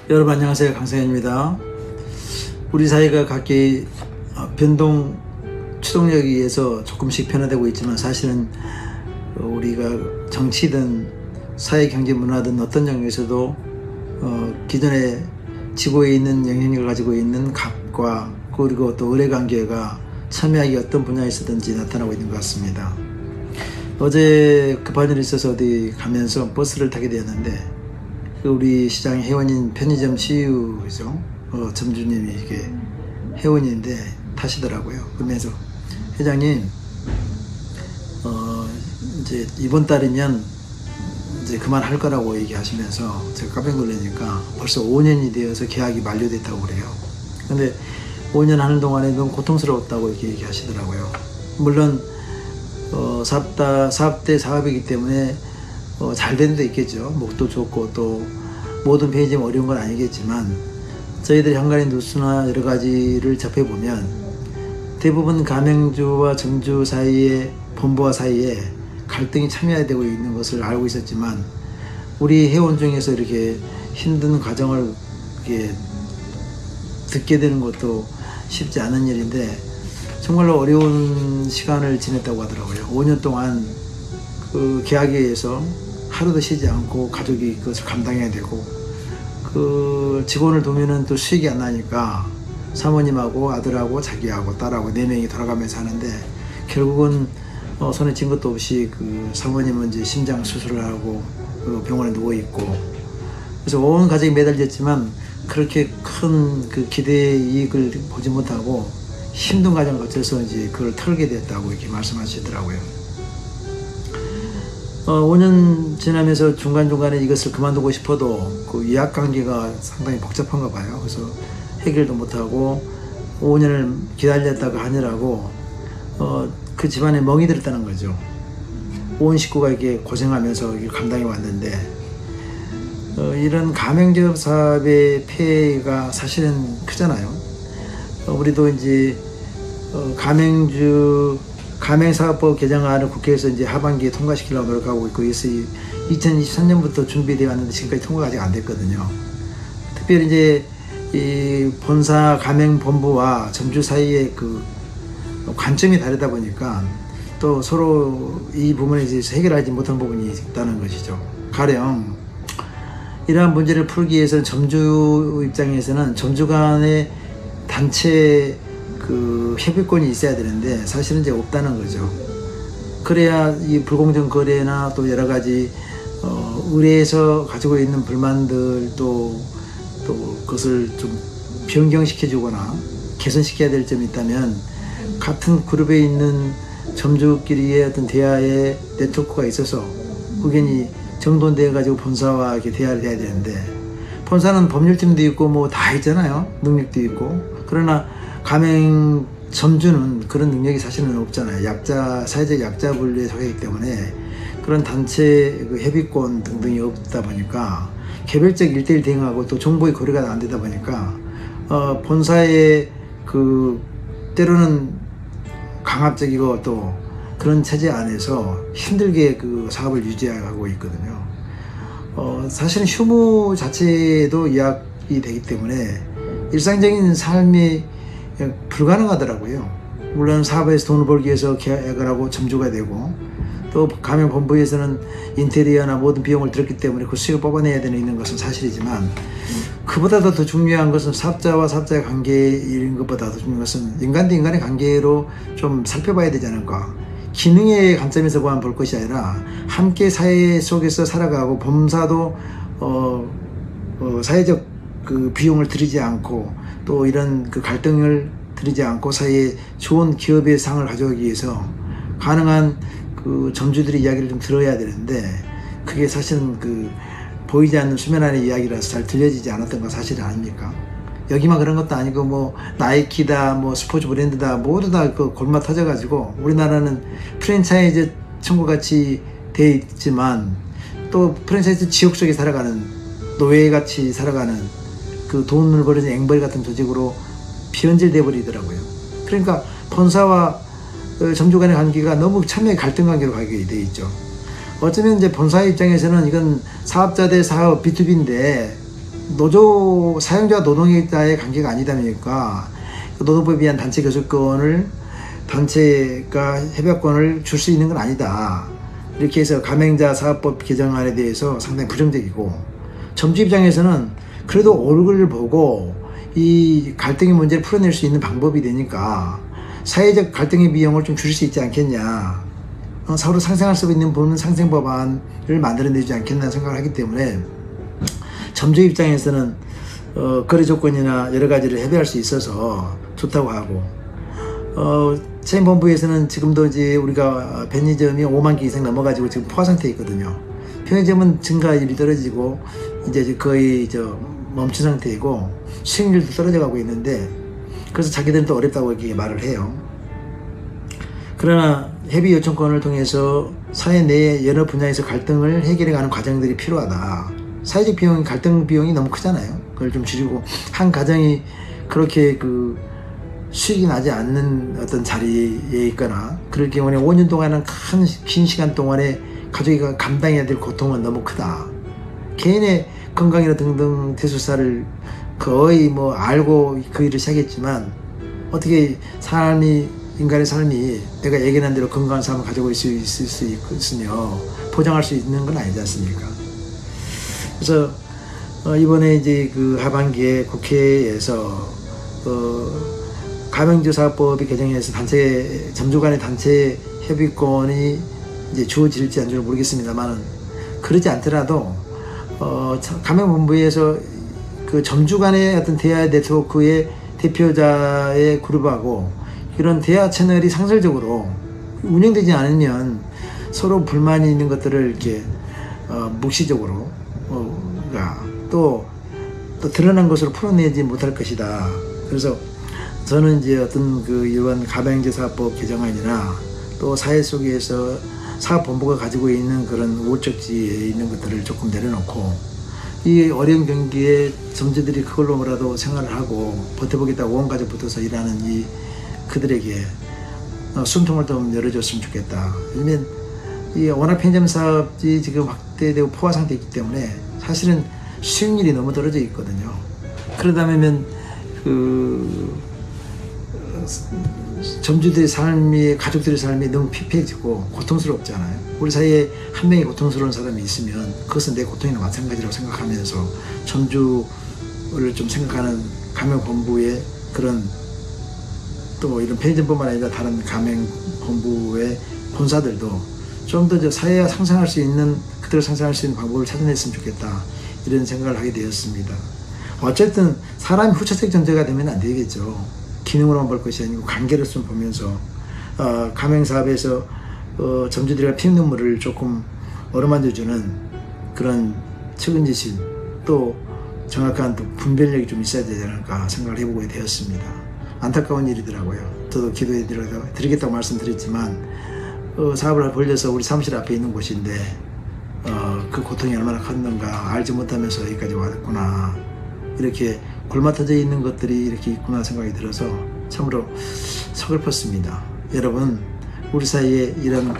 여러분 안녕하세요. 강성현입니다. 우리 사회가 각기 변동 추동력에 의해서 조금씩 변화되고 있지만 사실은 우리가 정치든 사회, 경제, 문화든 어떤 영역에서도 기존에 지구에 있는 영향력을 가지고 있는 각과 그리고 또 의뢰관계가 첨예하게 어떤 분야에서든지 나타나고 있는 것 같습니다. 어제 급한 일이 있어서 어디 가면서 버스를 타게 되었는데 우리 시장 회원인 편의점 CEO죠. 점주님이 이게 회원인데 타시더라고요. 그러면서 회장님 이제 이번 달이면 이제 그만할 거라고 얘기하시면서 제가 깜짝 놀라니까 벌써 5년이 되어서 계약이 만료됐다고 그래요. 근데 5년 하는 동안에 너무 고통스러웠다고 이렇게 얘기하시더라고요. 물론 사업대 사업이기 때문에 잘 되는 데 있겠죠. 목도 좋고 또 모든 페이지가 어려운 건 아니겠지만 저희들이 한간의 뉴스나 여러 가지를 접해보면 대부분 가맹주와 점주 사이에 본부와 사이에 갈등이 첨예화되고 있는 것을 알고 있었지만 우리 회원 중에서 이렇게 힘든 과정을 이렇게 듣게 되는 것도 쉽지 않은 일인데 정말로 어려운 시간을 지냈다고 하더라고요. 5년 동안 그 계약에 의해서 하루도 쉬지 않고 가족이 그것을 감당해야 되고 그 직원을 두면은 또 수익이 안 나니까 사모님하고 아들하고 자기하고 딸하고 4명이 돌아가면서 하는데 결국은 손에 쥔 것도 없이 그 사모님은 이제 심장 수술을 하고 병원에 누워 있고 그래서 온 가족이 매달렸지만 그렇게 큰 그 기대의 이익을 보지 못하고 힘든 과정을 거쳐서 이제 그걸 털게 됐다고 이렇게 말씀하시더라고요. 5년 지나면서 중간중간에 이것을 그만두고 싶어도 그 이해관계가 상당히 복잡한가 봐요. 그래서 해결도 못하고 5년을 기다렸다가 하느라고 그 집안에 멍이 들었다는 거죠. 온 식구가 이렇게 고생하면서 이렇게 감당해 왔는데 이런 가맹점 사업의 폐해가 사실은 크잖아요. 우리도 이제 가맹사업법 개정안을 국회에서 이제 하반기에 통과시키려고 노력하고 있고, 그래서 2023년부터 준비되어 왔는데 지금까지 통과가 아직 안 됐거든요. 특별히 이제 이 본사 가맹본부와 점주 사이의 그 관점이 다르다 보니까 또 서로 이 부분에 대해서 해결하지 못한 부분이 있다는 것이죠. 가령 이러한 문제를 풀기 위해서는 점주 입장에서는 점주 간의 단체 그 협의권이 있어야 되는데 사실은 이제 없다는 거죠. 그래야 이 불공정 거래나 또 여러 가지 의뢰에서 가지고 있는 불만들 또 그것을 좀 변경시켜 주거나 개선시켜야 될 점이 있다면 같은 그룹에 있는 점주끼리의 어떤 대화의 네트워크가 있어서 의견이 정돈되어 가지고 본사와 이렇게 대화를 해야 되는데 본사는 법률팀도 있고 뭐 다 있잖아요. 능력도 있고. 그러나 가맹 점주는 그런 능력이 사실은 없잖아요. 사회적 약자 분류에 속하기 때문에 그런 단체 그 협의권 등등이 없다 보니까 개별적 1대1 대응하고 또 정보의 거래가 안 되다 보니까 본사의 그 때로는 강압적이고 또 그런 체제 안에서 힘들게 그 사업을 유지하고 있거든요. 사실은 휴무 자체도 이약이 되기 때문에 일상적인 삶이 불가능하더라고요. 물론 사업에서 돈을 벌기 위해서 계약을 하고 점주가 되고 또 가맹본부에서는 인테리어나 모든 비용을 들었기 때문에 그 수익을 뽑아내야 되는 있는 것은 사실이지만 그보다도 더 중요한 것은 사업자와 사업자의 관계인 것보다 더 중요한 것은 인간 대 인간의 관계로 좀 살펴봐야 되지 않을까. 기능의 관점에서만 볼 것이 아니라 함께 사회 속에서 살아가고 본사도 사회적 그 비용을 들이지 않고 또 이런 그 갈등을 들이지 않고 사이에 좋은 기업의 상을 가져오기 위해서 가능한 그 점주들의 이야기를 좀 들어야 되는데 그게 사실은 그 보이지 않는 수면 안의 이야기라서 잘 들려지지 않았던 건 사실 아닙니까? 여기만 그런 것도 아니고 뭐 나이키다 뭐 스포츠 브랜드다 모두 다 그 골마 터져가지고 우리나라는 프랜차이즈 천국같이 돼 있지만 또 프랜차이즈 지옥 속에 살아가는 노예같이 살아가는 그 돈을 벌어진 앵벌 같은 조직으로 변질돼 버리더라고요. 그러니까 본사와 점주 간의 관계가 너무 첨예 갈등 관계로 가게 돼 있죠. 어쩌면 이제 본사 입장에서는 이건 사업자 대 사업 B2B인데 노조 사용자와 노동자의 관계가 아니다 보니까 노동법에 의한 단체 교섭권을 단체가 협약권을 줄 수 있는 건 아니다. 이렇게 해서 가맹자 사업법 개정안에 대해서 상당히 부정적이고, 점주 입장에서는 그래도 얼굴을 보고 이 갈등의 문제를 풀어낼 수 있는 방법이 되니까 사회적 갈등의 비용을 좀 줄일 수 있지 않겠냐, 서로 상생할 수 있는 부분 상생 법안을 만들어내지 않겠나 생각을 하기 때문에 점주 입장에서는 거래 조건이나 여러 가지를 협의할 수 있어서 좋다고 하고, 체인본부에서는 지금도 이제 우리가 편의점이 5만 개 이상 넘어가지고 지금 포화 상태에 있거든요. 편의점은 증가율이 떨어지고 이제 거의 멈춘 상태이고 수익률도 떨어져 가고 있는데, 그래서 자기들은 또 어렵다고 이렇게 말을 해요. 그러나 협의 요청권을 통해서 사회 내의 여러 분야에서 갈등을 해결해가는 과정들이 필요하다. 사회적 비용이, 갈등 비용이 너무 크잖아요. 그걸 좀 줄이고, 한 가정이 그렇게 수익이 나지 않는 어떤 자리에 있거나 그럴 경우에 5년 동안은 긴 시간 동안에 가족이 감당해야 될 고통은 너무 크다. 개인의 건강이나 등등 대소사를 거의 알고 그 일을 시작했지만, 어떻게 인간의 삶이 내가 예견한 대로 건강한 삶을 가지고 있을 수 있으며 보장할 수 있는 건 아니지 않습니까? 그래서 이번에 이제 하반기에 국회에서 가맹주 사업법이 개정해서 점주 간의 단체 협의권이 이제 주어질지 안 줄지 모르겠습니다만은, 그러지 않더라도 가맹본부에서 점주 간의 어떤 대화 네트워크의 대표자의 그룹하고 이런 대화 채널이 상설적으로 운영되지 않으면 서로 불만이 있는 것들을 이렇게 묵시적으로 또 드러난 것으로 풀어내지 못할 것이다. 그래서 저는 이제 어떤 이번 가맹제 사업법 개정안이나 또 사회 속에서 사업본부가 가지고 있는 그런 우월적지에 있는 것들을 조금 내려놓고, 이 어려운 경기에 점주들이 그걸로 뭐라도 생활을 하고 버텨보겠다고 온 가족 붙어서 일하는 그들에게 숨통을 좀 열어줬으면 좋겠다. 왜냐면 워낙 편의점 사업이 지금 확대되고 포화 상태에 있기 때문에 사실은 수익률이 너무 떨어져 있거든요. 그러다 보면 점주들의 삶이, 가족들의 삶이 너무 피폐해지고 고통스럽잖아요. 우리 사이에 한 명이 고통스러운 사람이 있으면 그것은 내 고통이나 마찬가지라고 생각하면서 점주를 좀 생각하는 가맹본부의 그런, 또 이런 편의점뿐만 아니라 다른 가맹본부의 본사들도 좀 더 사회와 상생할 수 있는, 그대로 상생할 수 있는 방법을 찾아냈으면 좋겠다, 이런 생각을 하게 되었습니다. 어쨌든 사람이 후차적 존재가 되면 안 되겠죠. 기능으로만 볼 것이 아니고 관계를 좀 보면서 가맹사업에서 점주들과 피눈물을 조금 어루만져주는 그런 측은지심, 또 정확한 또 분별력이 좀 있어야 되지 않을까 생각을 해보게 되었습니다. 안타까운 일이더라고요. 저도 기도해 드리겠다고 말씀드렸지만 사업을 벌려서 우리 사무실 앞에 있는 곳인데 그 고통이 얼마나 컸는가 알지 못하면서 여기까지 왔구나, 이렇게 골마터져 있는 것들이 이렇게 있구나 생각이 들어서 참으로 서글펐습니다. 여러분, 우리 사이에 이런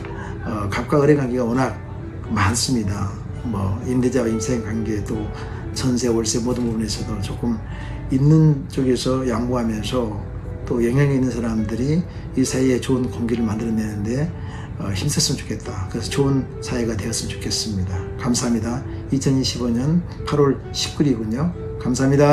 갑과 을의 관계가 워낙 많습니다. 임대자와 임차인 관계, 또 전세, 월세 모든 부분에서도 조금 있는 쪽에서 양보하면서 또 영향이 있는 사람들이 이 사이에 좋은 공기를 만들어내는데 힘썼으면 좋겠다. 그래서 좋은 사회가 되었으면 좋겠습니다. 감사합니다. 2025년 8월 19일이군요. 감사합니다.